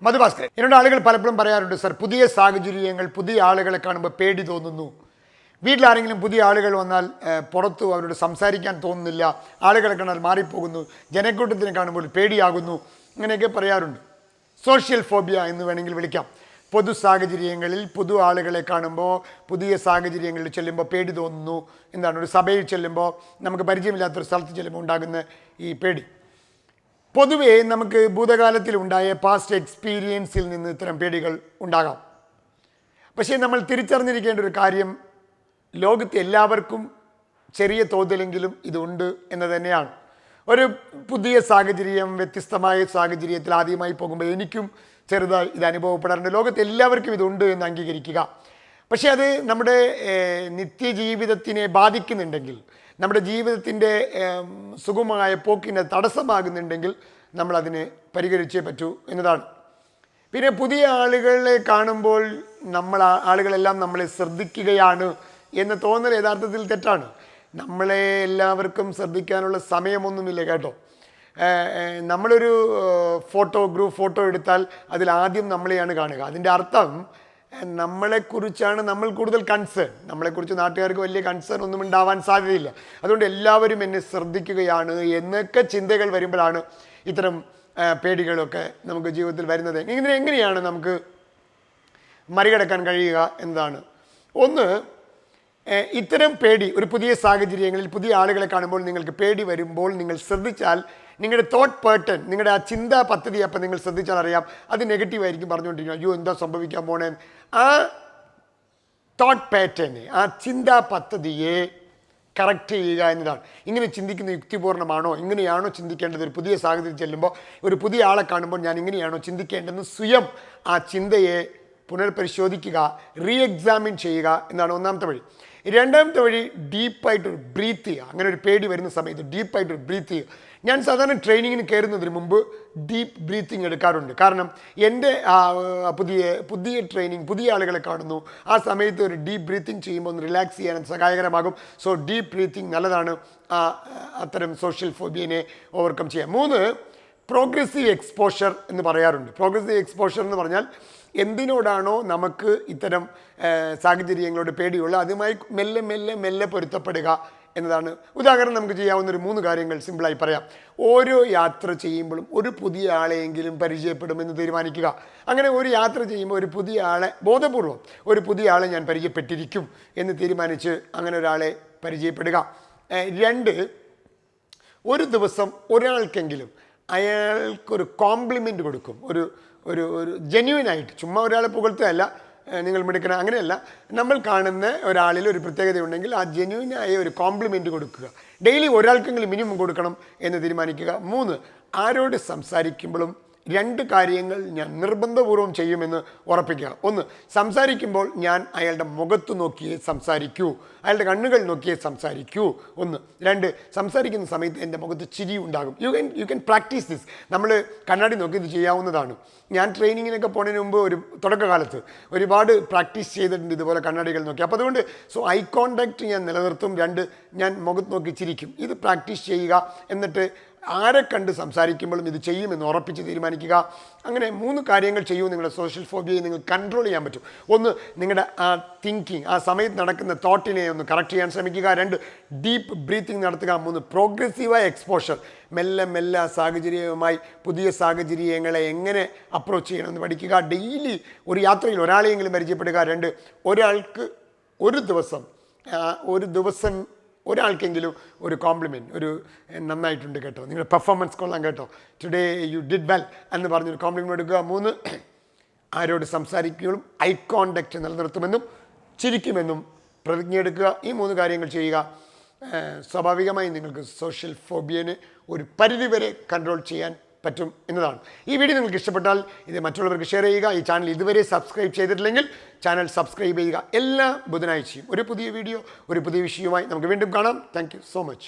മധുഭാസ്കരൻ, എന്നോട് ആളുകൾ പലപ്പോഴും പറയാറുണ്ട്, സർ പുതിയ സാഹചര്യങ്ങൾ, പുതിയ ആളുകളെ കാണുമ്പോൾ പേടി തോന്നുന്നു. വീട്ടിലാരെങ്കിലും പുതിയ ആളുകൾ വന്നാൽ പുറത്തു അവരോട് സംസാരിക്കാൻ തോന്നുന്നില്ല, ആളുകളെ കാണാൻ മാറിപ്പോകുന്നു, ജനക്കൂട്ടത്തിനെ കാണുമ്പോൾ പേടിയാകുന്നു, അങ്ങനെയൊക്കെ പറയാറുണ്ട്. സോഷ്യൽ ഫോബിയ എന്ന് വേണമെങ്കിൽ വിളിക്കാം. പൊതു സാഹചര്യങ്ങളിൽ പുതു ആളുകളെ കാണുമ്പോൾ, പുതിയ സാഹചര്യങ്ങളിൽ ചെല്ലുമ്പോൾ പേടി തോന്നുന്നു. എന്താണ്, ഒരു സഭയിൽ ചെല്ലുമ്പോൾ, നമുക്ക് പരിചയമില്ലാത്തൊരു സ്ഥലത്ത് ചെല്ലുമ്പോൾ ഉണ്ടാകുന്ന ഈ പേടി. പൊതുവേ നമുക്ക് ഭൂതകാലത്തിൽ ഉണ്ടായ പാസ്റ്റ് എക്സ്പീരിയൻസിൽ നിന്ന് ഇത്തരം പേടികൾ ഉണ്ടാകാം. പക്ഷേ നമ്മൾ തിരിച്ചറിഞ്ഞിരിക്കേണ്ട ഒരു കാര്യം, ലോകത്ത് എല്ലാവർക്കും ചെറിയ തോതിലെങ്കിലും ഇതുണ്ട് എന്ന് തന്നെയാണ്. ഒരു പുതിയ സാഹചര്യം, വ്യത്യസ്തമായ സാഹചര്യത്തിൽ ആദ്യമായി പോകുമ്പോൾ എനിക്കും ചെറുതായി ഇത് അനുഭവപ്പെടാറുണ്ട്. ലോകത്ത് എല്ലാവർക്കും ഇതുണ്ട് എന്ന് അംഗീകരിക്കുക. പക്ഷേ അത് നമ്മുടെ നിത്യജീവിതത്തിനെ ബാധിക്കുന്നുണ്ടെങ്കിൽ, നമ്മുടെ ജീവിതത്തിൻ്റെ സുഗമമായ പോക്കിനെ തടസ്സമാകുന്നുണ്ടെങ്കിൽ നമ്മളതിനെ പരിഹരിച്ചേ പറ്റൂ എന്നതാണ്. പിന്നെ പുതിയ ആളുകളെ കാണുമ്പോൾ ആളുകളെല്ലാം നമ്മളെ ശ്രദ്ധിക്കുകയാണ് എന്ന തോന്നൽ യഥാർത്ഥത്തിൽ തെറ്റാണ്. നമ്മളെ എല്ലാവർക്കും ശ്രദ്ധിക്കാനുള്ള സമയമൊന്നുമില്ല കേട്ടോ. നമ്മളൊരു ഗ്രൂപ്പ് ഫോട്ടോ എടുത്താൽ അതിലാദ്യം നമ്മളെയാണ് കാണുക. അതിൻ്റെ അർത്ഥം നമ്മളെക്കുറിച്ചാണ് നമ്മൾ കൂടുതൽ കൺസേൺ. നമ്മളെക്കുറിച്ച് നാട്ടുകാർക്ക് വലിയ കൺസേൺ ഒന്നും ഉണ്ടാവാൻ സാധ്യതയില്ല. അതുകൊണ്ട് എല്ലാവരും എന്നെ ശ്രദ്ധിക്കുകയാണ് എന്നൊക്കെ ചിന്തകൾ വരുമ്പോഴാണ് ഇത്തരം പേടികളൊക്കെ നമുക്ക് ജീവിതത്തിൽ വരുന്നത്. എങ്ങനെയാണ് നമുക്ക് മറികടക്കാൻ കഴിയുക എന്നതാണ്. ഒന്ന്, ഇത്തരം പേടി, ഒരു പുതിയ സാഹചര്യങ്ങളിൽ പുതിയ ആളുകളെ കാണുമ്പോൾ നിങ്ങൾക്ക് പേടി വരുമ്പോൾ നിങ്ങൾ ശ്രദ്ധിച്ചാൽ, നിങ്ങളുടെ തോട്ട് പാറ്റേൺ, നിങ്ങളുടെ ആ ചിന്താ പദ്ധതി അപ്പം നിങ്ങൾ ശ്രദ്ധിച്ചാൽ അറിയാം, അത് നെഗറ്റീവായിരിക്കും പറഞ്ഞുകൊണ്ടിരിക്കുക. അയ്യോ എന്താ സംഭവിക്കാൻ പോണേ. ആ തോട്ട് പാറ്റേനെ, ആ ചിന്താ പദ്ധതിയെ കറക്റ്റ് ചെയ്യുക എന്നതാണ്. ഇങ്ങനെ ചിന്തിക്കുന്ന യുക്തിപൂർണ്ണമാണോ, ഇങ്ങനെയാണോ ചിന്തിക്കേണ്ടത്, ഒരു പുതിയ സാഹചര്യം ചെല്ലുമ്പോൾ, ഒരു പുതിയ ആളെ കാണുമ്പോൾ ഞാൻ ഇങ്ങനെയാണോ ചിന്തിക്കേണ്ടതെന്ന് സ്വയം ആ ചിന്തയെ പുനർപരിശോധിക്കുക, എക്സാമിൻ ചെയ്യുക എന്നാണ് ഒന്നാമത്തെ വഴി. രണ്ടാമത്തെ വഴി, ഡീപ്പായിട്ടൊരു ബ്രീത്ത് ചെയ്യുക. അങ്ങനെ ഒരു പേടി വരുന്ന സമയത്ത് ഡീപ്പായിട്ടൊരു ബ്രീത്ത് ചെയ്യുക. ഞാൻ സാധാരണ ട്രെയിനിങ്ങിന് കയറുന്നതിന് മുമ്പ് ഡീപ്പ് ബ്രീത്തിങ് എടുക്കാറുണ്ട്. കാരണം എൻ്റെ പുതിയ ട്രെയിനിങ്, പുതിയ ആളുകളെ കാണുന്നു, ആ സമയത്ത് ഒരു ഡീപ്പ് ബ്രീത്തിങ് ചെയ്യുമ്പോൾ ഒന്ന് റിലാക്സ് ചെയ്യാൻ സഹായകരമാകും. സോ ഡീപ്പ് ബ്രീത്തിങ് നല്ലതാണ് അത്തരം സോഷ്യൽ ഫോബിയനെ ഓവർകം ചെയ്യാൻ. 3, പ്രോഗ്രസീവ് എക്സ്പോഷർ എന്ന് പറയാറുണ്ട്. പ്രോഗ്രസീവ് എക്സ്പോഷർ എന്ന് പറഞ്ഞാൽ എന്തിനോടാണോ നമുക്ക് ഇത്തരം സാഹചര്യങ്ങളോട് പേടിയുള്ള അതുമായി മെല്ലെ മെല്ലെ മെല്ലെ പൊരുത്തപ്പെടുക എന്നതാണ്. ഉദാഹരണം നമുക്ക് ചെയ്യാവുന്ന ഒരു 3 കാര്യങ്ങൾ സിമ്പിളായി പറയാം. ഓരോ യാത്ര ചെയ്യുമ്പോഴും ഒരു പുതിയ ആളെയെങ്കിലും പരിചയപ്പെടുമെന്ന് തീരുമാനിക്കുക. അങ്ങനെ ഒരു യാത്ര ചെയ്യുമ്പോൾ ഒരു പുതിയ ആളെ ബോധപൂർവം, ഒരു പുതിയ ആളെ ഞാൻ പരിചയപ്പെട്ടിരിക്കും എന്ന് തീരുമാനിച്ച് അങ്ങനെ ഒരാളെ പരിചയപ്പെടുക. 2, ഒരു ദിവസം ഒരാൾക്കെങ്കിലും അയാൾക്കൊരു കോംപ്ലിമെൻ്റ് കൊടുക്കും. ഒരു ഒരു ഒരു ജെന്യുവനായിട്ട്, ചുമ്മാ ഒരാളെ പുകഴ്ത്തുകയല്ല, നിങ്ങൾ മിടുക്കണ, അങ്ങനെയല്ല. നമ്മൾ കാണുന്ന ഒരാളിൽ ഒരു പ്രത്യേകത ഉണ്ടെങ്കിൽ ആ ജെന്യുവനായ ഒരു കോംപ്ലിമെൻറ്റ് കൊടുക്കുക. ഡെയിലി ഒരാൾക്കെങ്കിലും മിനിമം കൊടുക്കണം എന്ന് തീരുമാനിക്കുക. 3, ആരോട് സംസാരിക്കുമ്പോഴും 2 കാര്യങ്ങൾ ഞാൻ നിർബന്ധപൂർവ്വം ചെയ്യുമെന്ന് ഉറപ്പിക്കുക. 1, സംസാരിക്കുമ്പോൾ ഞാൻ അയാളുടെ മുഖത്ത് നോക്കിയേ സംസാരിക്കൂ, അയാളുടെ കണ്ണുകൾ നോക്കിയേ സംസാരിക്കൂ. 1. 2, സംസാരിക്കുന്ന സമയത്ത് എൻ്റെ മുഖത്ത് ചിരി ഉണ്ടാകും. You can practice this. നമ്മൾ കണ്ണാടി നോക്കി ഇത് ചെയ്യാവുന്നതാണ്. ഞാൻ ട്രെയിനിങ്ങിനൊക്കെ പോകുന്നതിന് മുമ്പ് തുടക്കകാലത്ത് ഒരുപാട് പ്രാക്ടീസ് ചെയ്തിട്ടുണ്ട് ഇതുപോലെ കണ്ണാടികൾ നോക്കി. അപ്പോൾ അതുകൊണ്ട് ഐ കോണ്ടാക്റ്റ് ഞാൻ നിലനിർത്തും. 2, ഞാൻ മുഖത്ത് നോക്കി ചിരിക്കും. ഇത് പ്രാക്ടീസ് ചെയ്യുക. എന്നിട്ട് ആരെ കണ്ട് സംസാരിക്കുമ്പോഴും ഇത് ചെയ്യുമെന്ന് ഉറപ്പിച്ച് തീരുമാനിക്കുക. അങ്ങനെ 3 കാര്യങ്ങൾ ചെയ്യൂ. നിങ്ങളുടെ സോഷ്യൽ ഫോബിയയെ നിങ്ങൾ കൺട്രോൾ ചെയ്യാൻ പറ്റും. 1, നിങ്ങളുടെ ആ തിങ്കിങ്, ആ സമയത്ത് നടക്കുന്ന തോട്ടിനെ ഒന്ന് കറക്റ്റ് ചെയ്യാൻ ശ്രമിക്കുക. 2, ഡീപ്പ് ബ്രീത്തിങ് നടത്തുക. 3, പ്രോഗ്രസീവായ എക്സ്പോഷർ, മെല്ലെ മെല്ലെ സാഹചര്യവുമായി പുതിയ സാഹചര്യങ്ങളെ എങ്ങനെ അപ്രോച്ച് ചെയ്യണമെന്ന് പഠിക്കുക. ഡെയിലി ഒരു യാത്രയിൽ ഒരാളെയെങ്കിലും പരിചയപ്പെടുക. 2, ഒരാൾക്ക് ഒരു ദിവസം ഒരാൾക്കെങ്കിലും ഒരു കോംപ്ലിമെൻറ്റ്, ഒരു നന്നായിട്ടുണ്ട് കേട്ടോ, നിങ്ങളുടെ പെർഫോമൻസ് കൊള്ളാം കേട്ടോ, ടുഡേ യു ഡിഡ് വെൽ എന്ന് പറഞ്ഞൊരു കോംപ്ലിമെൻറ്റ് എടുക്കുക. 3, ആരോട് സംസാരിക്കുകയും ഐ കോണ്ടാക്റ്റ് നിലനിർത്തുമെന്നും ചിരിക്കുമെന്നും പ്രതിജ്ഞയെടുക്കുക. ഈ 3 കാര്യങ്ങൾ ചെയ്യുക. സ്വാഭാവികമായി നിങ്ങൾക്ക് സോഷ്യൽ ഫോബിയനെ ഒരു പരിധിവരെ കൺട്രോൾ ചെയ്യാൻ പറ്റും എന്നതാണ്. ഈ വീഡിയോ നിങ്ങൾക്ക് ഇഷ്ടപ്പെട്ടാൽ ഇത് മറ്റുള്ളവർക്ക് ഷെയർ ചെയ്യുക. ഈ ചാനൽ ഇതുവരെ സബ്സ്ക്രൈബ് ചെയ്തിട്ടില്ലെങ്കിൽ ചാനൽ സബ്സ്ക്രൈബ് ചെയ്യുക. എല്ലാ ബുധനാഴ്ചയും ഒരു പുതിയ വീഡിയോ, ഒരു പുതിയ വിഷയവുമായി നമുക്ക് വീണ്ടും കാണാം. Thank you so much.